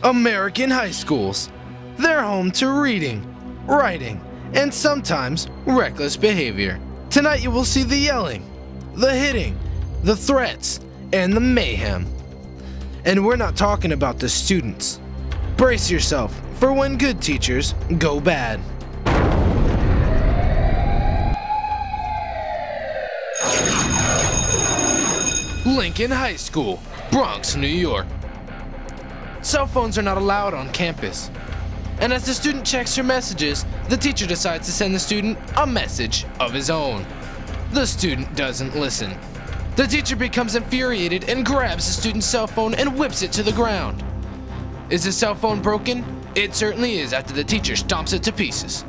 American high schools. They're home to reading, writing, and sometimes reckless behavior. Tonight you will see the yelling, the hitting, the threats, and the mayhem. And we're not talking about the students. Brace yourself for when good teachers go bad. Lincoln High School, Bronx, New York. Cell phones are not allowed on campus. And as the student checks her messages, the teacher decides to send the student a message of his own. The student doesn't listen. The teacher becomes infuriated and grabs the student's cell phone and whips it to the ground. Is the cell phone broken? It certainly is after the teacher stomps it to pieces.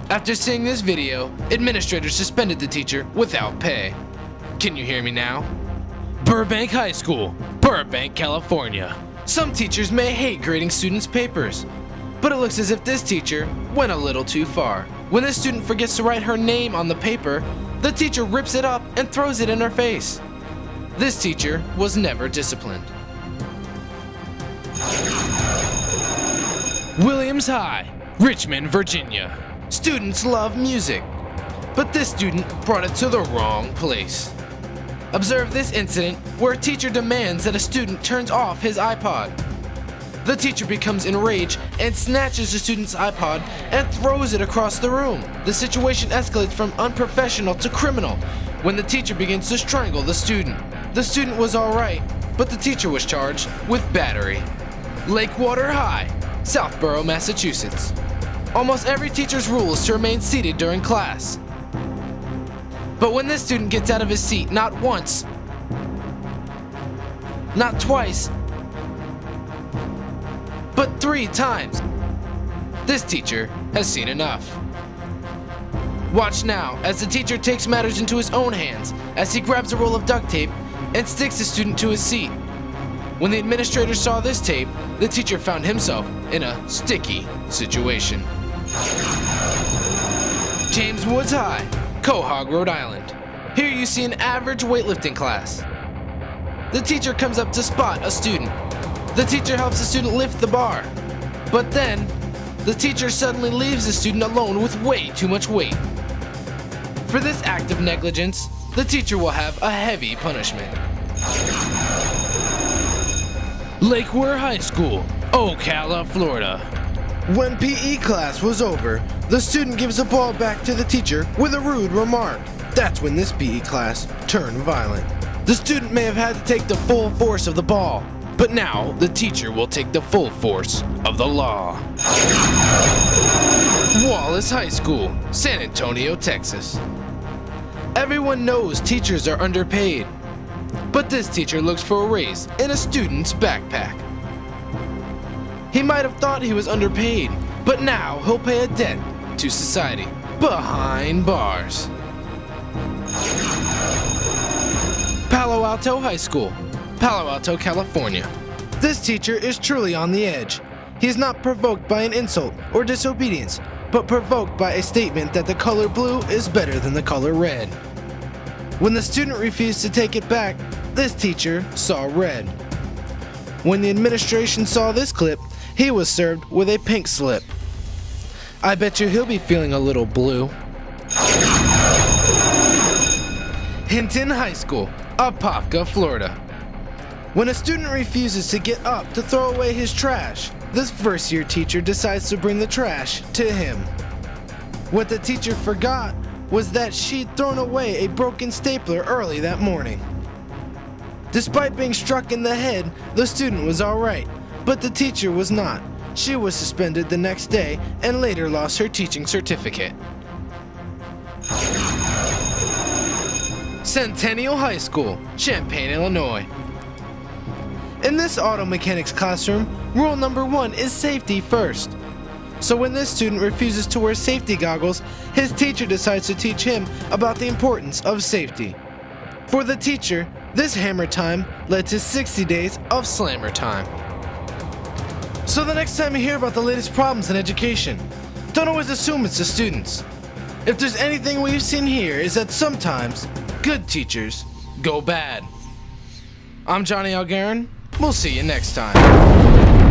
After seeing this video, administrators suspended the teacher without pay. Can you hear me now? Burbank High School, Burbank, California. Some teachers may hate grading students' papers, but it looks as if this teacher went a little too far. When this student forgets to write her name on the paper, the teacher rips it up and throws it in her face. This teacher was never disciplined. Williams High, Richmond, Virginia. Students love music, but this student brought it to the wrong place. Observe this incident where a teacher demands that a student turns off his iPod. The teacher becomes enraged and snatches the student's iPod and throws it across the room. The situation escalates from unprofessional to criminal when the teacher begins to strangle the student. The student was alright, but the teacher was charged with battery. Lakewater High, Southborough, Massachusetts. Almost every teacher's rule is to remain seated during class. But when this student gets out of his seat not once, not twice, but 3 times, this teacher has seen enough. Watch now as the teacher takes matters into his own hands as he grabs a roll of duct tape and sticks the student to his seat. When the administrator saw this tape, the teacher found himself in a sticky situation. James Woods High, Quahog, Rhode Island. Here you see an average weightlifting class. The teacher comes up to spot a student. The teacher helps the student lift the bar. But then, the teacher suddenly leaves the student alone with way too much weight. For this act of negligence, the teacher will have a heavy punishment. Lakewater High School, Ocala, Florida. When PE class was over, the student gives the ball back to the teacher with a rude remark. That's when this PE class turned violent. The student may have had to take the full force of the ball, but now the teacher will take the full force of the law. Wallace High School, San Antonio, Texas. Everyone knows teachers are underpaid, but this teacher looks for a raise in a student's backpack. He might have thought he was underpaid, but now he'll pay a debt to society behind bars. Palo Alto High School, Palo Alto, California. This teacher is truly on the edge. He is not provoked by an insult or disobedience, but provoked by a statement that the color blue is better than the color red. When the student refused to take it back, this teacher saw red. When the administration saw this clip, he was served with a pink slip. I bet you he'll be feeling a little blue. Hinton High School, Apopka, Florida. When a student refuses to get up to throw away his trash, this first-year teacher decides to bring the trash to him. What the teacher forgot was that she'd thrown away a broken stapler early that morning. Despite being struck in the head, the student was alright, but the teacher was not. She was suspended the next day and later lost her teaching certificate. Centennial High School, Champaign, Illinois. In this auto mechanics classroom, rule number 1 is safety first. So when this student refuses to wear safety goggles, his teacher decides to teach him about the importance of safety. For the teacher, this hammer time led to 60 days of slammer time. So the next time you hear about the latest problems in education, don't always assume it's the students. If there's anything we've seen here is that sometimes good teachers go bad. I'm Johnny Algarin, We'll see you next time.